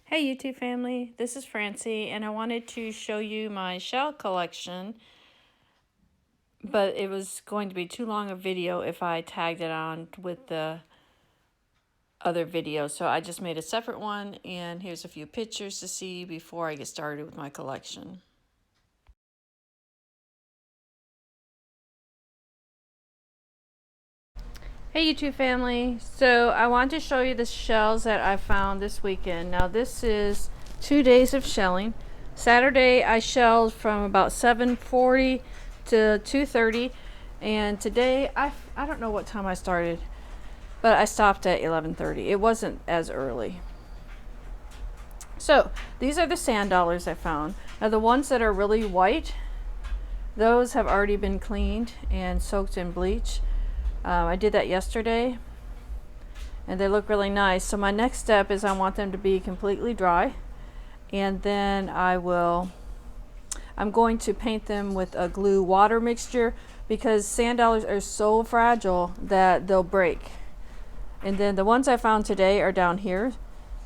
Hey YouTube family, this is Francie and I wanted to show you my shell collection, but it was going to be too long a video if I tagged it on with the other video. So I just made a separate one, and here's a few pictures to see before I get started with my collection. Hey YouTube family, so I want to show you the shells that I found this weekend. Now this is 2 days of shelling. Saturday I shelled from about 7:40 to 2:30, and today I don't know what time I started, but I stopped at 11:30. It wasn't as early. So these are the sand dollars I found. Now the ones that are really white, those have already been cleaned and soaked in bleach. I did that yesterday and they look really nice. So my next step is I want them to be completely dry, and then I'm going to paint them with a glue water mixture, because sand dollars are so fragile that they'll break. And then the ones I found today are down here,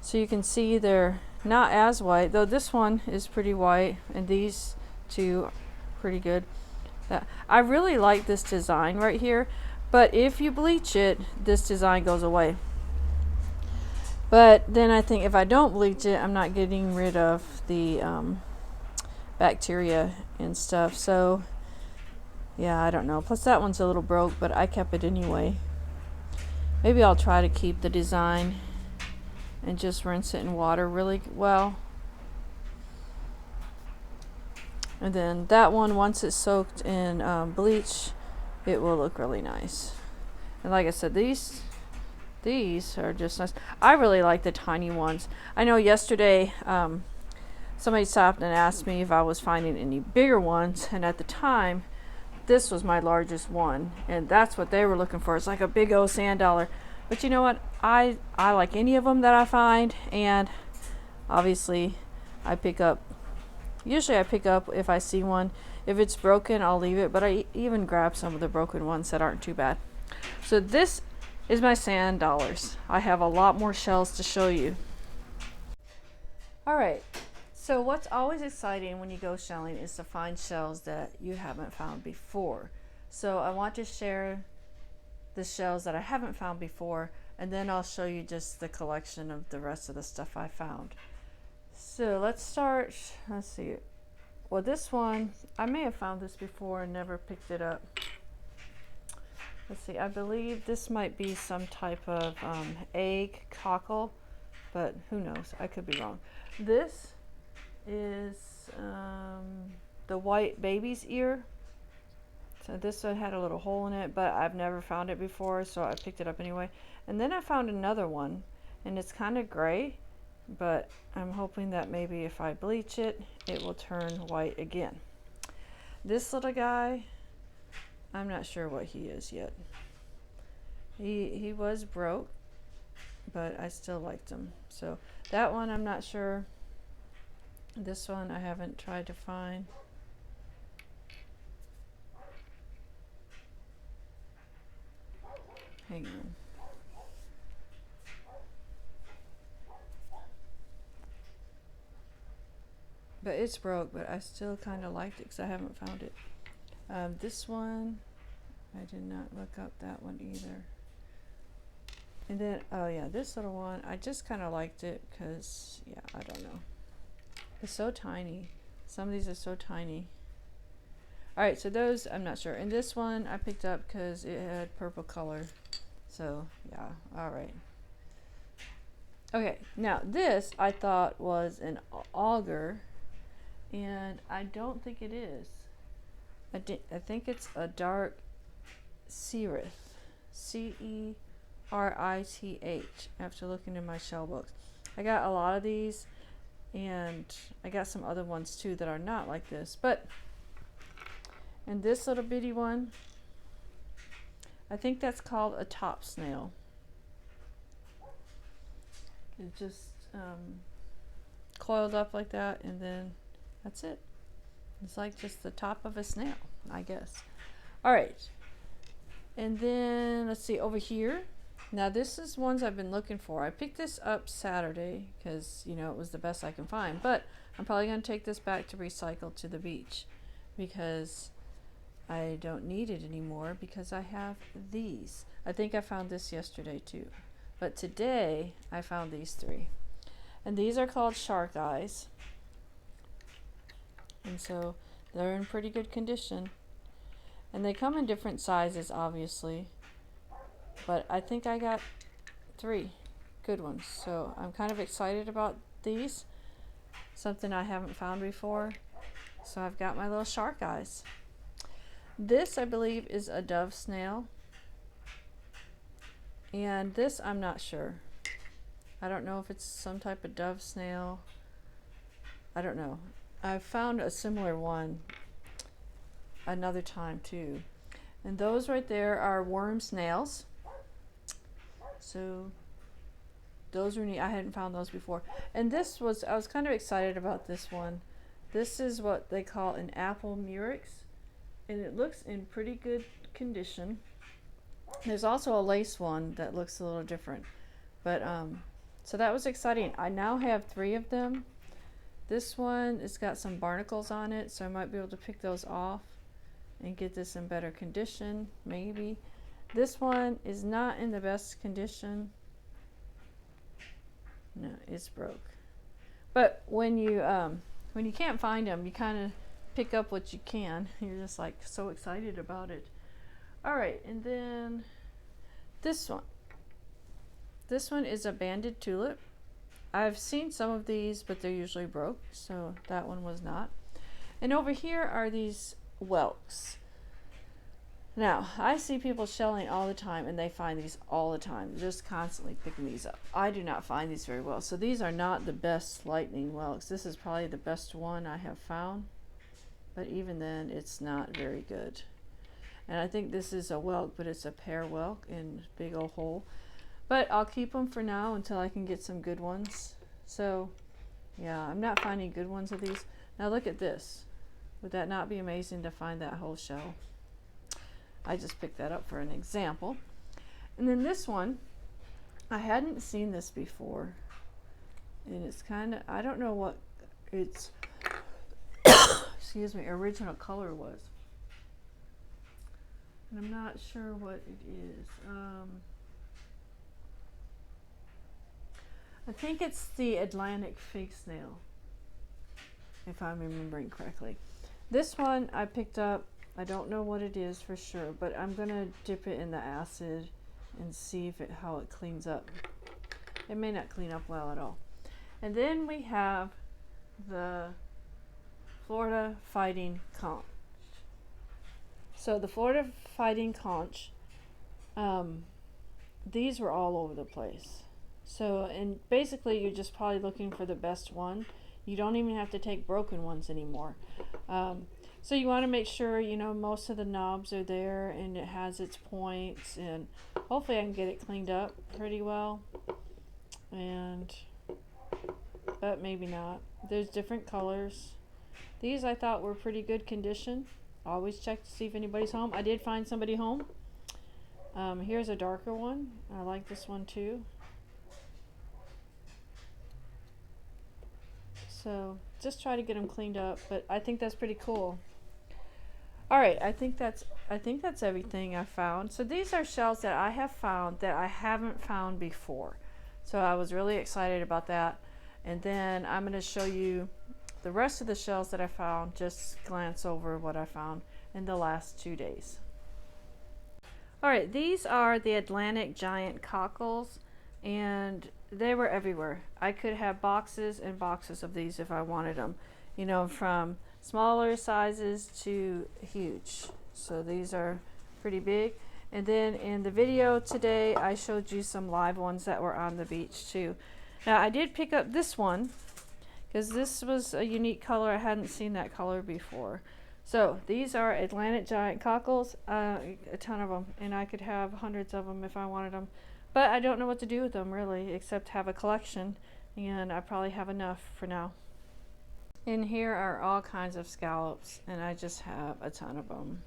so you can see they're not as white, though this one is pretty white and these two are pretty good. I really like this design right here, but if you bleach it, this design goes away. But then I think if I don't bleach it, I'm not getting rid of the bacteria and stuff. So yeah, I don't know. Plus that one's a little broke, but I kept it anyway. Maybe I'll try to keep the design and just rinse it in water really well. And then that one, once it's soaked in bleach, it will look really nice. And like I said, these are just nice. I really like the tiny ones. I know yesterday somebody stopped and asked me if I was finding any bigger ones, and at the time this was my largest one, and that's what they were looking for. It's like a big old sand dollar. But you know what, I like any of them that I find, and obviously I pick up, usually I pick up if I see one. If it's broken, I'll leave it, but I even grab some of the broken ones that aren't too bad. So this is my sand dollars. I have a lot more shells to show you. Alright, so what's always exciting when you go shelling is to find shells that you haven't found before. So I want to share the shells that I haven't found before, and then I'll show you just the collection of the rest of the stuff I found. So let's start, let's see. Well, this one, I may have found this before and never picked it up. Let's see, I believe this might be some type of egg cockle, but who knows, I could be wrong. This is the white baby's ear. So this one had a little hole in it, but I've never found it before, so I picked it up anyway. And then I found another one, and it's kind of gray, but I'm hoping that maybe if I bleach it, it will turn white again. This little guy, I'm not sure what he is yet. He was broke, but I still liked him. So that one I'm not sure. This one I haven't tried to find. Hang on. But it's broke, but I still kind of liked it because I haven't found it. This one, I did not look up that one either. And then, oh yeah, this little one, I just kind of liked it because, yeah, I don't know. It's so tiny. Some of these are so tiny. Alright, so those, I'm not sure. And this one I picked up because it had purple color. So, yeah, alright. Okay, now this I thought was an auger, and I don't think it is. I think it's a dark cerith. C-E-R-I-T-H. I have to look into my shell books. I got a lot of these, and I got some other ones too that are not like this. But, and this little bitty one, I think that's called a top snail. It just coiled up like that, and then that's it. It's like just the top of a snail, I guess. All right, and then let's see over here. Now this is ones I've been looking for. I picked this up Saturday because, you know, it was the best I can find. But I'm probably going to take this back to recycle to the beach because I don't need it anymore because I have these. I think I found this yesterday too. But today I found these three. And these are called shark eyes. And so they're in pretty good condition. And they come in different sizes, obviously. But I think I got 3 good ones. So I'm kind of excited about these. Something I haven't found before. So I've got my little shark eyes. This, I believe, is a dove snail. And this, I'm not sure. I don't know if it's some type of dove snail. I don't know. I found a similar one another time too. And those right there are worm snails. So those are neat. I hadn't found those before. And this was, I was kind of excited about this one. This is what they call an apple murex. And it looks in pretty good condition. There's also a lace one that looks a little different. But so that was exciting. I now have 3 of them. This one, it's got some barnacles on it, so I might be able to pick those off and get this in better condition, maybe. This one is not in the best condition. No, it's broke. But when you can't find them, you kind of pick up what you can. You're just like so excited about it. All right, and then this one. This one is a banded tulip. I've seen some of these, but they're usually broke, so that one was not. And over here are these welts. Now, I see people shelling all the time, and they find these all the time, just constantly picking these up. I do not find these very well. So these are not the best lightning whelks. This is probably the best one I have found, but even then, it's not very good. And I think this is a whelk, but it's a pear whelk in big old hole. But I'll keep them for now until I can get some good ones. So, yeah, I'm not finding good ones of these. Now look at this. Would that not be amazing to find that whole shell? I just picked that up for an example. And then this one, I hadn't seen this before. And it's kind of, I don't know what its, excuse me, original color was. And I'm not sure what it is. I think it's the Atlantic fig snail, if I'm remembering correctly. This one I picked up. I don't know what it is for sure, but I'm gonna dip it in the acid and see if how it cleans up. It may not clean up well at all. And then we have the Florida fighting conch. So the Florida fighting conch, these were all over the place. So, and basically you're just probably looking for the best one. You don't even have to take broken ones anymore. So you want to make sure, you know, most of the knobs are there and it has its points, and hopefully I can get it cleaned up pretty well. But maybe not. There's different colors. These I thought were pretty good condition. Always check to see if anybody's home. I did find somebody home. Here's a darker one. I like this one too. So just try to get them cleaned up, but I think that's pretty cool. All right, I think that's everything I found. So these are shells that I have found that I haven't found before. So I was really excited about that. And then I'm going to show you the rest of the shells that I found, just glance over what I found in the last 2 days. All right, these are the Atlantic giant cockles, and they were everywhere. I could have boxes and boxes of these if I wanted them, you know, from smaller sizes to huge. So these are pretty big. And then in the video today, I showed you some live ones that were on the beach too. Now I did pick up this one because this was a unique color. I hadn't seen that color before. So these are Atlantic giant cockles, a ton of them, and I could have hundreds of them if I wanted them. But I don't know what to do with them really, except have a collection, and I probably have enough for now. And here are all kinds of scallops, and I just have a ton of them.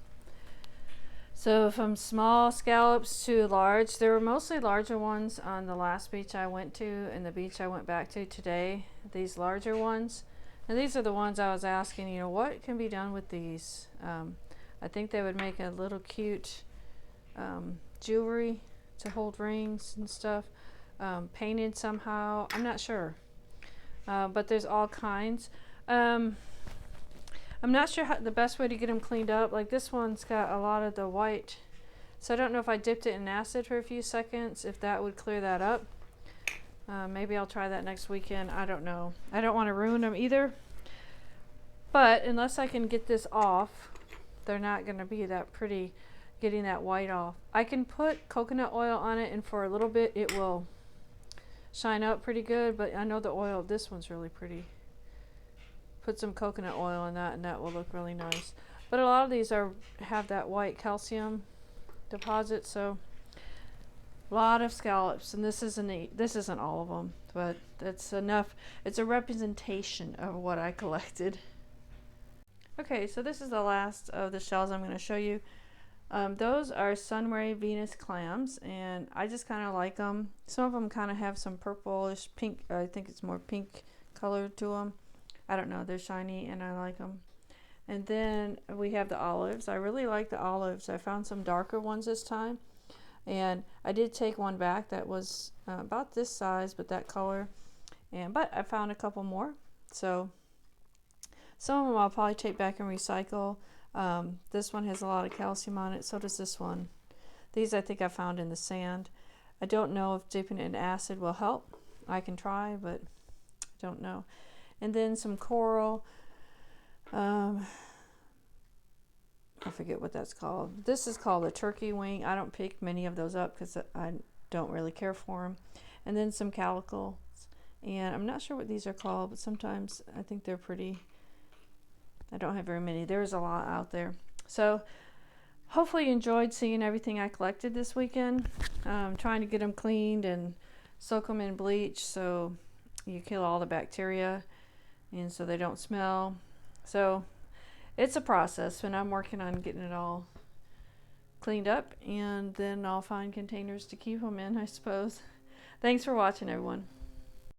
So from small scallops to large, there were mostly larger ones on the last beach I went to and the beach I went back to today. These larger ones. And these are the ones I was asking, you know, what can be done with these? I think they would make a little cute jewelry to hold rings and stuff. Painted somehow. I'm not sure. But there's all kinds. I'm not sure how the best way to get them cleaned up. Like this one's got a lot of the white. So I don't know if I dipped it in acid for a few seconds, if that would clear that up. Maybe I'll try that next weekend. I don't know. I don't want to ruin them either. But unless I can get this off, they're not going to be that pretty getting that white off. I can put coconut oil on it, and for a little bit it will shine up pretty good, but I know the oil of this one's really pretty. Put some coconut oil in that and that will look really nice. But a lot of these have that white calcium deposit, so a lot of scallops, and this isn't all of them, but that's enough. It's a representation of what I collected. Okay, so this is the last of the shells I'm going to show you. Those are Sunray Venus clams, and I just kind of like them. Some of them kind of have some purplish pink, I think it's more pink color to them. I don't know, they're shiny and I like them. And then we have the olives. I really like the olives. I found some darker ones this time, and I did take one back that was about this size but that color, but I found a couple more. So some of them I'll probably take back and recycle. This one has a lot of calcium on it, so does this one. These I think I found in the sand. I don't know if dipping it in acid will help. I can try, but I don't know. And then some coral. I forget what that's called. This is called a turkey wing. I don't pick many of those up because I don't really care for them. And then some cockles. And I'm not sure what these are called, but sometimes I think they're pretty. I don't have very many. There's a lot out there. So hopefully you enjoyed seeing everything I collected this weekend. Trying to get them cleaned and soak them in bleach so you kill all the bacteria and so they don't smell. So it's a process, and I'm working on getting it all cleaned up, and then I'll find containers to keep them in, I suppose. Thanks for watching, everyone.